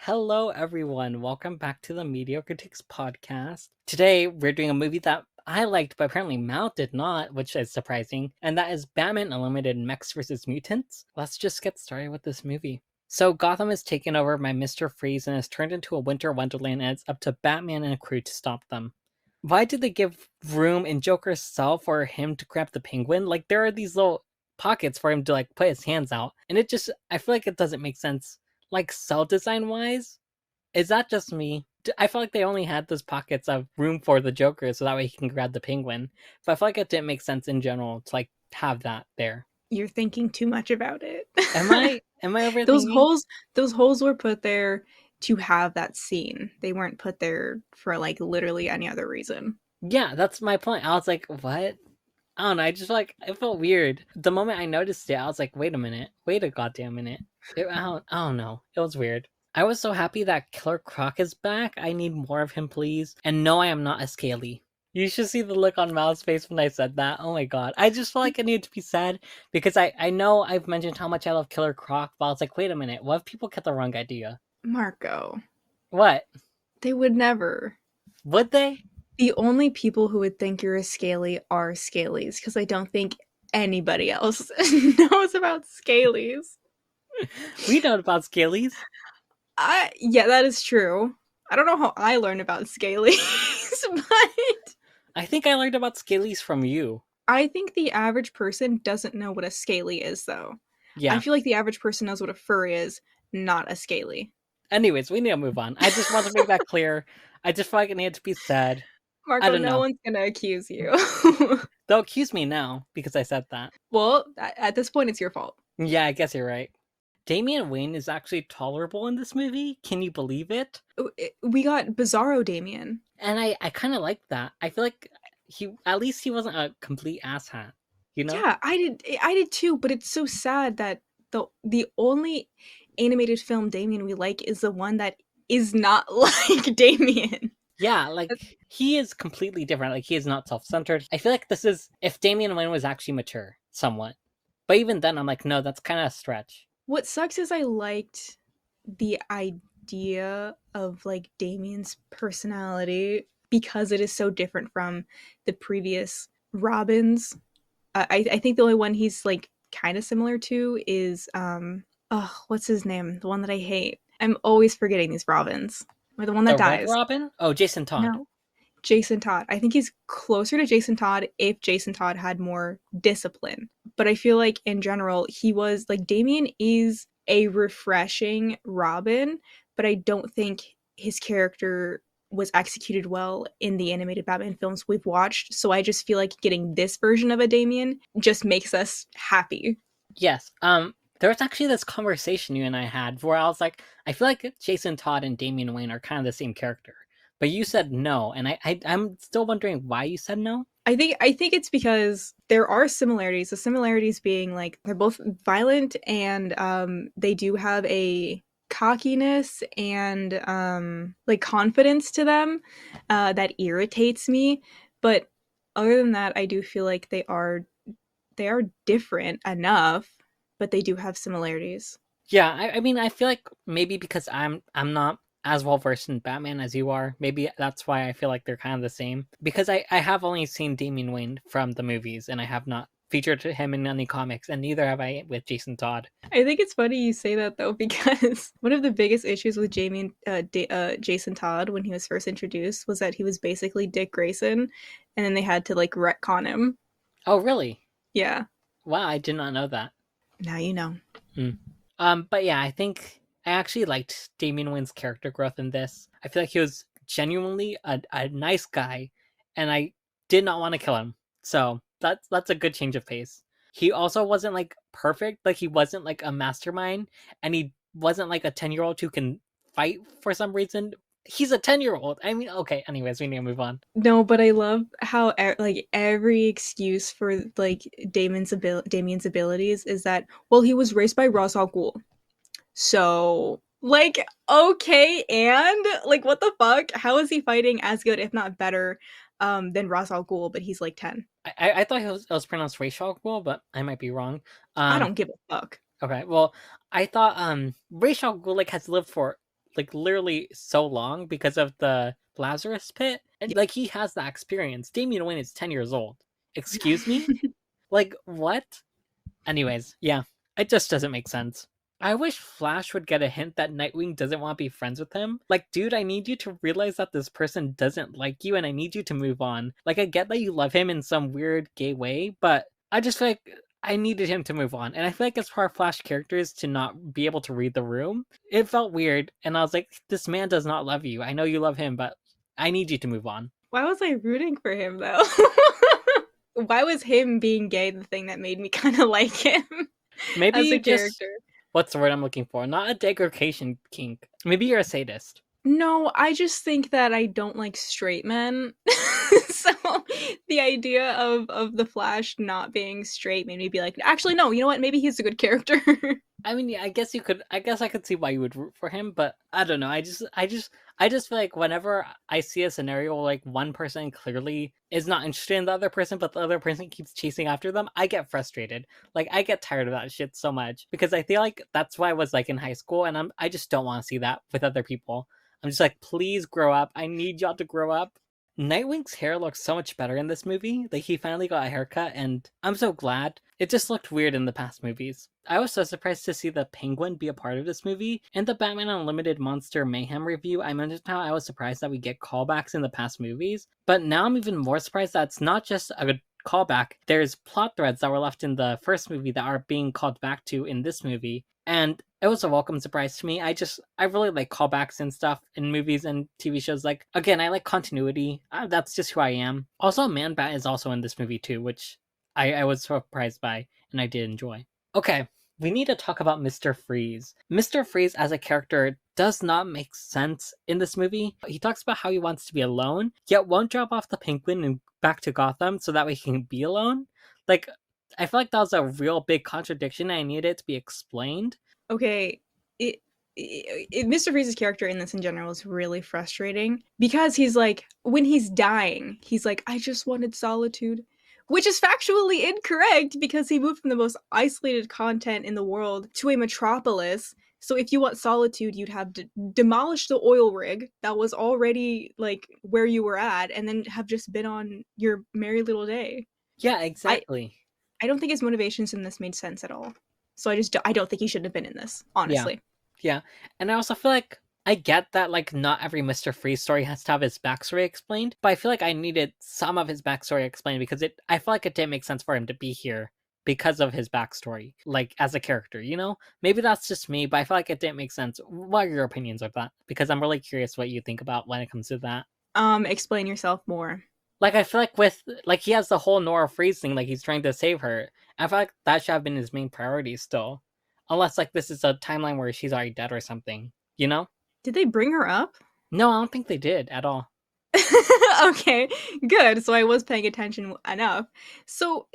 Hello, everyone. Welcome back to the Media Critiques podcast. Today, we're doing a movie that I liked, but apparently Mal did not, which is surprising, and that is Batman Unlimited Mechs vs. Mutants. Let's just get started with this movie. So, Gotham is taken over by Mr. Freeze and is turned into a winter wonderland, and it's up to Batman and a crew to stop them. Why did they give room in Joker's cell for him to grab the penguin? Like, there are these little pockets for him to, put his hands out, and I feel like it doesn't make sense. Like, cell design wise, is that just me? I feel like they only had those pockets of room for the Joker so that way he can grab the penguin. But I feel like it didn't make sense in general to have that there. You're thinking too much about it. Am I those overthinking? holes were put there to have that scene. They weren't put there for literally any other reason. Yeah, that's my point. I was like, what? I don't know. I just it felt weird. The moment I noticed it, I was like, wait a minute. Wait a goddamn minute. I don't know. It was weird. I was so happy that Killer Croc is back. I need more of him, please. And no, I am not a Scaly. You should see the look on Mal's face when I said that. Oh my god. I just felt like I needed to be sad because I know I've mentioned how much I love Killer Croc, but I was like, wait a minute. What if people get the wrong idea? Marco. What? They would never. Would they? The only people who would think you're a Scaly are Scalies, because I don't think anybody else knows about Scalies. We know about Scalies. Yeah, that is true. I don't know how I learned about Scalies, but I think I learned about Scalies from you. I think the average person doesn't know what a Scaly is, though. Yeah. I feel like the average person knows what a furry is, not a Scaly. Anyways, we need to move on. I just want to make that clear. I just feel like it needed to be said. Marco, no one's gonna accuse you. They'll accuse me now because I said that. Well, at this point, it's your fault. Yeah, I guess you're right. Damian Wayne is actually tolerable in this movie. Can you believe it? We got Bizarro Damian. And I kind of like that. I feel like at least he wasn't a complete asshat, you know? Yeah, I did too, but it's so sad that the only animated film Damian we like is the one that is not like Damian. Yeah, he is completely different. He is not self-centered. I feel like this is if Damian Wayne was actually mature, somewhat. But even then, I'm like, no, that's kind of a stretch. What sucks is I liked the idea of Damian's personality because it is so different from the previous Robins. I think the only one he's kind of similar to is what's his name? The one that I hate. I'm always forgetting these Robins. Or the one that dies. Red Robin? Oh, Jason Todd. No. Jason Todd. I think he's closer to Jason Todd if Jason Todd had more discipline. But I feel like in general, he was Damian is a refreshing Robin, but I don't think his character was executed well in the animated Batman films we've watched. So I just feel like getting this version of a Damian just makes us happy. Yes. There was actually this conversation you and I had where I was like, I feel like Jason Todd and Damian Wayne are kind of the same character. But you said no, and I'm still wondering why you said no. I think it's because there are similarities. The similarities being they're both violent and they do have a cockiness and confidence to them that irritates me. But other than that, I do feel like they are different enough, but they do have similarities. Yeah, I mean, I feel like maybe because I'm not as well versed in Batman as you are, maybe that's why I feel like they're kind of the same. Because I have only seen Damian Wayne from the movies, and I have not featured him in any comics, and neither have I with Jason Todd. I think it's funny you say that though, because one of the biggest issues with Jason Todd when he was first introduced was that he was basically Dick Grayson, and then they had to retcon him. Oh, really? Yeah. Wow, I did not know that. Now you know. But yeah, I think I actually liked Damian Wayne's character growth in this. I feel like he was genuinely a nice guy, and I did not want to kill him. So that's a good change of pace. He also wasn't perfect. He wasn't a mastermind, and he wasn't a 10-year-old who can fight for some reason. He's a 10-year-old. I mean, okay. Anyways, we need to move on. No, but I love how every excuse for Damian's abilities is that, well, he was raised by Ra's al Ghul. So okay, and what the fuck? How is he fighting as good, if not better, than Ra's al Ghul? But he's 10. I thought it was pronounced Ra's al Ghul, but I might be wrong. I don't give a fuck. Okay, well, I thought Ra's al Ghul has lived for like literally so long because of the Lazarus pit. And like he has that experience. Damian Wayne is 10 years old. Excuse me? Like what? Anyways, yeah. It just doesn't make sense. I wish Flash would get a hint that Nightwing doesn't want to be friends with him. Like, dude, I need you to realize that this person doesn't like you and I need you to move on. Like, I get that you love him in some weird gay way, but I just feel like I needed him to move on. And I feel like it's part of Flash characters to not be able to read the room. It felt weird. And I was like, this man does not love you. I know you love him, but I need you to move on. Why was I rooting for him though? Why was him being gay the thing that made me kind of like him Maybe as you a just, character? what's the word I'm looking for? Not a degradation kink. Maybe you're a sadist. No, I just think that I don't like straight men. So the idea of the Flash not being straight made me be like, actually, no, you know what? Maybe he's a good character. I mean, yeah, I guess you could. I guess I could see why you would root for him, but I don't know. I just feel like whenever I see a scenario where like one person clearly is not interested in the other person, but the other person keeps chasing after them, I get frustrated. Like I get tired of that shit so much because I feel like that's why I was like in high school, and I just don't want to see that with other people. I'm just like, please grow up. I need y'all to grow up. Nightwing's hair looks so much better in this movie. Like he finally got a haircut, and I'm so glad. It just looked weird in the past movies. I was so surprised to see the Penguin be a part of this movie. In the Batman Unlimited Monster Mayhem review, I mentioned how I was surprised that we get callbacks in the past movies, but now I'm even more surprised that it's not just a callback. There's plot threads that were left in the first movie that are being called back to in this movie, and it was a welcome surprise to me. I really like callbacks and stuff in movies and TV shows. Like again, I like continuity. That's just who I am. Also, Man Bat is also in this movie too, which I was surprised by and I did enjoy. Okay, we need to talk about Mr. Freeze. Mr. Freeze as a character does not make sense in this movie. He talks about how he wants to be alone, yet won't drop off the Penguin and back to Gotham so that way he can be alone. Like, I feel like that was a real big contradiction. I needed it to be explained. Okay, Mr. Freeze's character in this in general is really frustrating because he's like, when he's dying, he's like, I just wanted solitude, which is factually incorrect because he moved from the most isolated content in the world to a metropolis. So if you want solitude, you'd have to demolish the oil rig that was already like where you were at and then have just been on your merry little day. Yeah, I exactly. I don't think his motivations in this made sense at all. So I don't think he should have been in this, Yeah. honestly. Yeah. And I also feel like I get that like not every Mr. Freeze story has to have his backstory explained, but I feel like I needed some of his backstory explained because I feel like it didn't make sense for him to be here because of his backstory, like as a character, you know? Maybe that's just me, but I feel like it didn't make sense. What are your opinions of that? Because I'm really curious what you think about when it comes to that. Explain yourself more. Like I feel like with like he has the whole Nora Freeze thing, like he's trying to save her. I feel like that should have been his main priority still. Unless like this is a timeline where she's already dead or something, you know? Did they bring her up? No, I don't think they did at all. Okay, good. So I was paying attention enough. So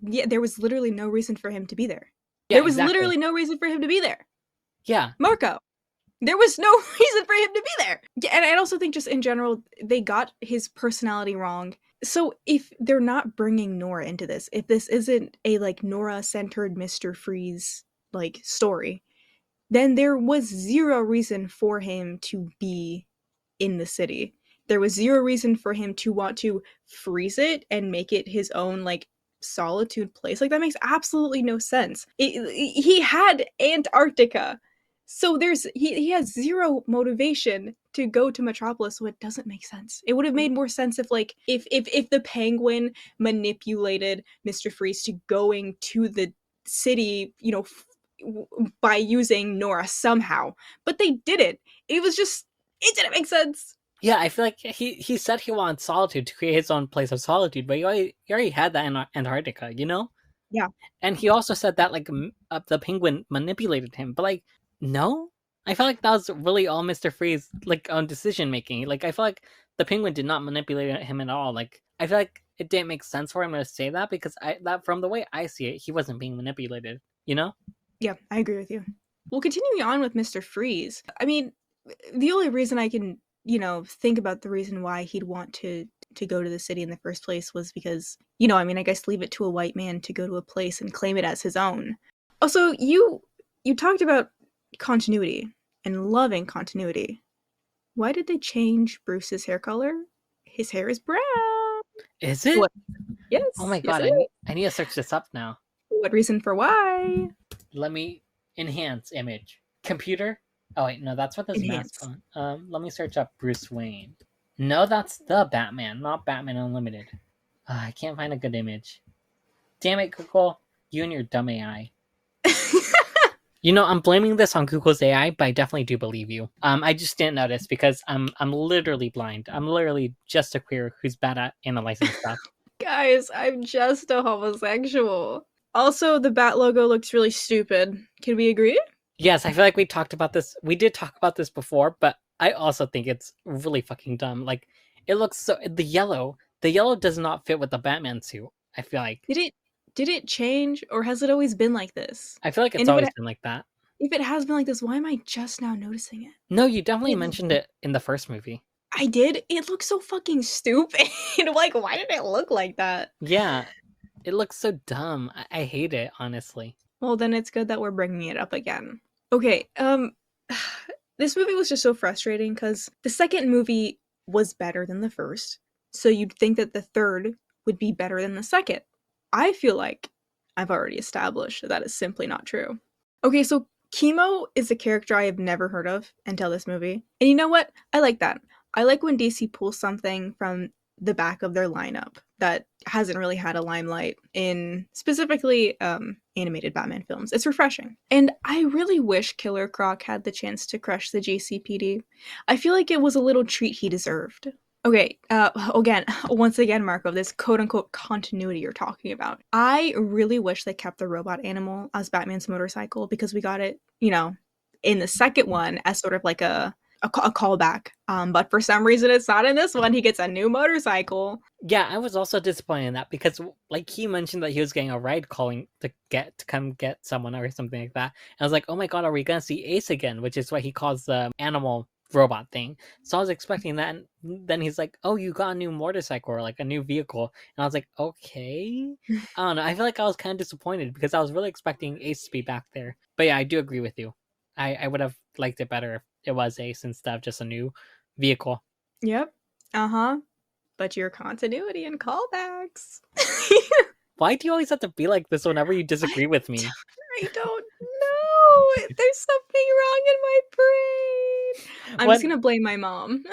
yeah, there was literally no reason for him to be there. Yeah, There was exactly. literally no reason for him to be there. Yeah. Marco, there was no reason for him to be there. Yeah, and I also think just in general, they got his personality wrong. So if they're not bringing Nora into this, if this isn't a like Nora-centered Mr. Freeze like story, then there was zero reason for him to be in the city. There was zero reason for him to want to freeze it and make it his own like solitude place. Like that makes absolutely no sense. He had Antarctica. So he has zero motivation to go to Metropolis, so it doesn't make sense. It would have made more sense if like if the Penguin manipulated Mr. Freeze to going to the city, you know, by using Nora somehow. But they didn't. It was just it didn't make sense. Yeah, I feel like he said he wanted solitude to create his own place of solitude, but he already had that in Antarctica, you know? Yeah. And he also said that like the penguin manipulated him, but like no, I felt like that was really all Mister Freeze like on decision making. Like I feel like the penguin did not manipulate him at all. Like I feel like it didn't make sense for him to say that because that from the way I see it, he wasn't being manipulated. You know? Yeah, I agree with you. Well, continuing on with Mr. Freeze, I mean, the only reason I can, you know, think about the reason why he'd want to go to the city in the first place was because, you know, I mean, I guess leave it to a white man to go to a place and claim it as his own. Also, you talked about continuity and loving continuity. Why did they change Bruce's hair color? His hair is brown. Is it? What? Oh Yes, my yes god, it is. I need to search this up now. What reason for why? Let me enhance image. Computer? Oh wait, no, that's what this mask Enhance. on. Let me search up Bruce Wayne. No, that's the Batman, not Batman Unlimited. I can't find a good image. Damn it, Google. You and your dumb AI. You know, I'm blaming this on Google's AI, but I definitely do believe you. I just didn't notice because I'm literally blind. I'm literally just a queer who's bad at analyzing stuff. Guys, I'm just a homosexual. Also, the bat logo looks really stupid. Can we agree? Yes, I feel like we talked about this. We did talk about this before, but I also think it's really fucking dumb. Like, it looks so the yellow. The yellow does not fit with the Batman suit. I feel like. Did it change or has it always been like this? I feel like it's And always been like that. if it has been like this, why am I just now noticing it? No, you definitely It's mentioned it in the first movie. I did. It looks so fucking stupid. Like, why did it look like that? Yeah, it looks so dumb. I hate it, honestly. Well, then it's good that we're bringing it up again. Okay, this movie was just so frustrating because the second movie was better than the first, so you'd think that the third would be better than the second. I feel like I've already established that is simply not true. Okay, so Chemo is a character I have never heard of until this movie. And you know what? I like that. I like when DC pulls something from the back of their lineup that hasn't really had a limelight in specifically animated Batman films. It's refreshing. And I really wish Killer Croc had the chance to crush the GCPD. I feel like it was a little treat he deserved. Okay, once again, Marco, this quote-unquote continuity you're talking about. I really wish they kept the robot animal as Batman's motorcycle because we got it, in the second one as sort of like a callback. But for some reason, it's not in this one. He gets a new motorcycle. Yeah, I was also disappointed in that because, like, he mentioned that he was getting a ride calling to come get someone or something like that. And I was like, oh my god, are we gonna see Ace again? Which is what he calls the animal robot thing. So I was expecting that, and then he's like, oh, you got a new motorcycle or like a new vehicle. And I was like, okay. I don't know. I feel like I was kind of disappointed because I was really expecting Ace to be back there. But yeah, I do agree with you. I would have liked it better if it was Ace instead of just a new vehicle. Yep. Uh-huh. But your continuity and callbacks. Why do you always have to be like this whenever you disagree with me? I don't know. There's something wrong in my brain. I'm just gonna blame my mom.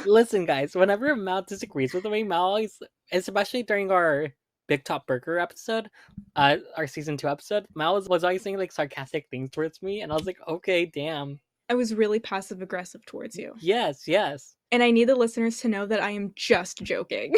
Listen, guys, whenever Mal disagrees with me, Mal always, especially during our Big Top Burger episode, our season 2 episode, Mal was always saying like sarcastic things towards me, and I was like, okay, damn. I was really passive aggressive towards you. Yes. And I need the listeners to know that I am just joking.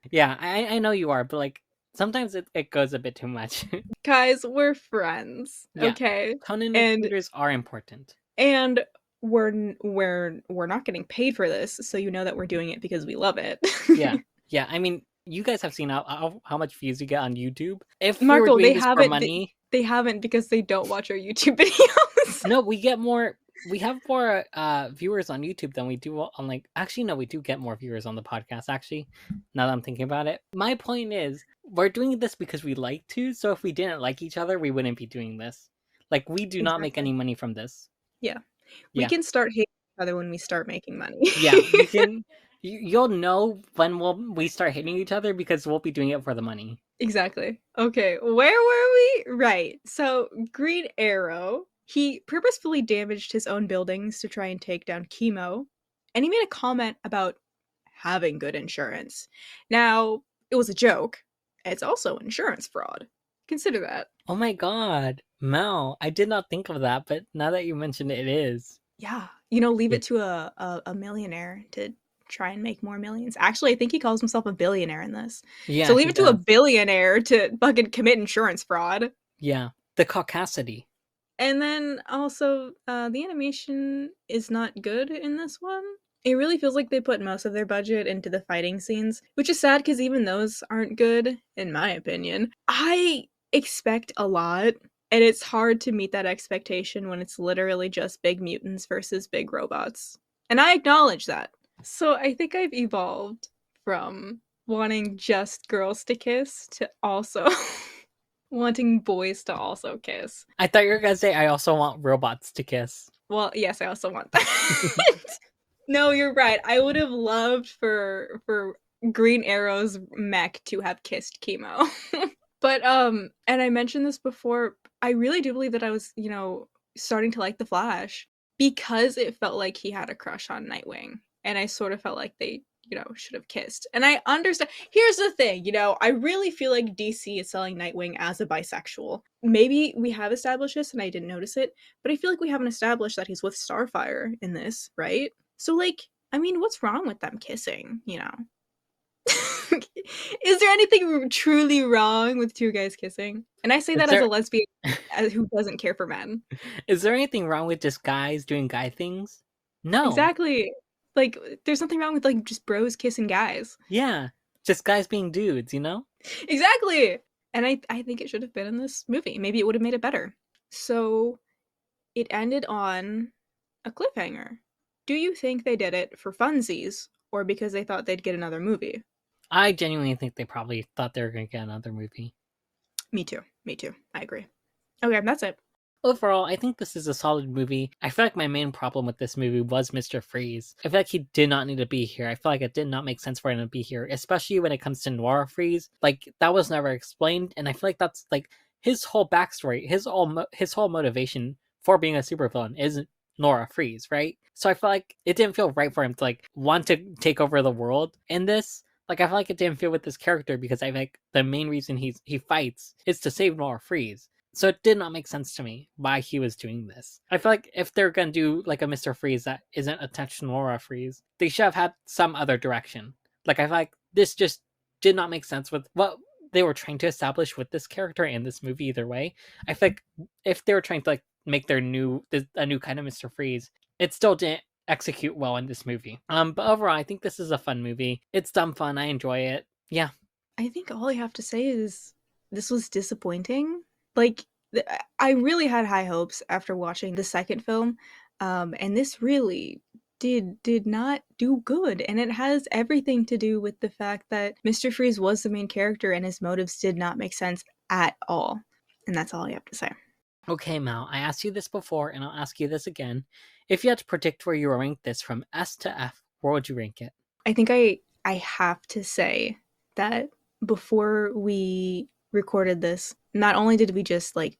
Yeah, I know you are, but like sometimes it goes a bit too much. Guys, we're friends. Yeah. Okay. Tone indicators are important. And we're not getting paid for this, so you know that we're doing it because we love it. Yeah. I mean, you guys have seen how much views you get on YouTube. If Marco, we were doing they this haven't. for money, They haven't because they don't watch our YouTube videos. no, we get more. We have more viewers on YouTube than we do on like. Actually, no, we do get more viewers on the podcast. Actually, now that I'm thinking about it, my point is we're doing this because we like to. So if we didn't like each other, we wouldn't be doing this. Like we do not make any money from this. Yeah. We can start hating each other when we start making money. Yeah, we can. You'll know when we start hitting each other because we'll be doing it for the money. Exactly. Okay, where were we? Right. So Green Arrow, he purposefully damaged his own buildings to try and take down Chemo, and he made a comment about having good insurance. Now, it was a joke. It's also insurance fraud. Consider that. Oh my god, Mel, I did not think of that, but now that you mentioned it, it is. Yeah. Leave it to a millionaire to try and make more millions. Actually, I think he calls himself a billionaire in this. Yeah, so leave it to a billionaire to fucking commit insurance fraud. Yeah, the caucasity. And then also, the animation is not good in this one. It really feels like they put most of their budget into the fighting scenes, which is sad because even those aren't good, in my opinion. I expect a lot, and it's hard to meet that expectation when it's literally just big mutants versus big robots. And I acknowledge that. So I think I've evolved from wanting just girls to kiss to also wanting boys to also kiss. I thought you were gonna say I also want robots to kiss. Well, yes, I also want that. No, you're right. I would have loved for Green Arrow's mech to have kissed Chemo. But and I mentioned this before, I really do believe that I was, starting to like The Flash because it felt like he had a crush on Nightwing. And I sort of felt like they, should have kissed. And I understand. Here's the thing, I really feel like DC is selling Nightwing as a bisexual. Maybe we have established this and I didn't notice it, but I feel like we haven't established that he's with Starfire in this, right? So like, I mean, what's wrong with them kissing, Is there anything truly wrong with two guys kissing? And I say Is that as a there lesbian who doesn't care for men. is there anything wrong with just guys doing guy things? No. Exactly. Like, there's nothing wrong with like just bros kissing guys. Yeah. Just guys being dudes, you know? Exactly. And I think it should have been in this movie. Maybe it would have made it better. So it ended on a cliffhanger. Do you think they did it for funsies or because they thought they'd get another movie? I genuinely think they probably thought they were going to get another movie. Me too. Me too. I agree. Okay, that's it. Overall, I think this is a solid movie. I feel like my main problem with this movie was Mr. Freeze. I feel like he did not need to be here. I feel like it did not make sense for him to be here, especially when it comes to Nora Freeze. Like, that was never explained, and I feel like that's, like, his whole backstory, his whole motivation for being a supervillain is Nora Freeze, right? So I feel like it didn't feel right for him to, like, want to take over the world in this. Like, I feel like it didn't fit with this character because I feel like the main reason he fights is to save Nora Freeze. So it did not make sense to me why he was doing this. I feel like if they're gonna do like a Mr. Freeze that isn't attached to Nora Freeze, they should have had some other direction. Like I feel like this just did not make sense with what they were trying to establish with this character in this movie either way. I feel like if they were trying to like make a new kind of Mr. Freeze, it still didn't execute well in this movie. But overall I think this is a fun movie. It's dumb fun. I enjoy it. Yeah. I think all I have to say is this was disappointing. Like, I really had high hopes after watching the second film, and this really did not do good. And it has everything to do with the fact that Mr. Freeze was the main character and his motives did not make sense at all. And that's all I have to say. Okay, Mal, I asked you this before and I'll ask you this again. If you had to predict where you would rank this from S to F, where would you rank it? I think I have to say that before we recorded this, not only did we just like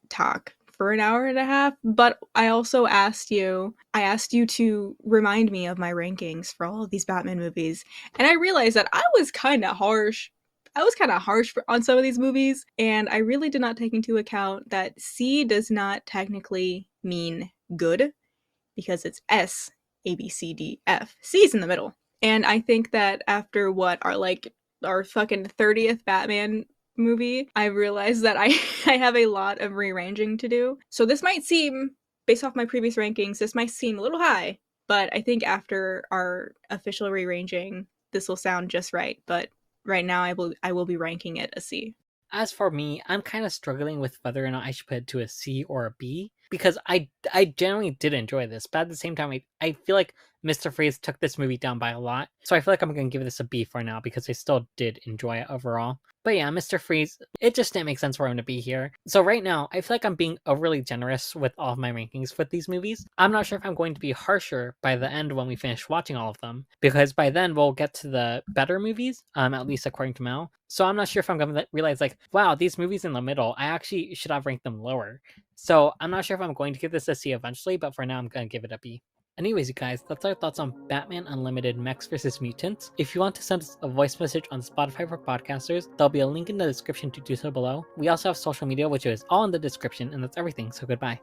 talk for an hour and a half, but I also asked you to remind me of my rankings for all of these Batman movies. And I realized that I was kind of harsh. On some of these movies, and I really did not take into account that C does not technically mean good because it's S, A, B, C, D, F. C's in the middle. And I think that after our fucking 30th Batman movie, I realized that I have a lot of rearranging to do. So this might seem, based off my previous rankings, this might seem a little high, but I think after our official rearranging, this will sound just right. But right now, I will be ranking it a C. As for me, I'm kind of struggling with whether or not I should put it to a C or a B because I generally did enjoy this, but at the same time, I feel like Mr. Freeze took this movie down by a lot. So I feel like I'm going to give this a B for now because I still did enjoy it overall. But yeah, Mr. Freeze, it just didn't make sense for him to be here. So right now, I feel like I'm being overly generous with all of my rankings with these movies. I'm not sure if I'm going to be harsher by the end when we finish watching all of them, because by then we'll get to the better movies, at least according to Mel. So I'm not sure if I'm going to realize like, wow, these movies in the middle, I actually should have ranked them lower. So I'm not sure if I'm going to give this a C eventually, but for now I'm going to give it a B. Anyways, you guys, that's our thoughts on Batman Unlimited Mechs vs. Mutants. If you want to send us a voice message on Spotify for podcasters, there'll be a link in the description to do so below. We also have social media, which is all in the description, and that's everything, so goodbye.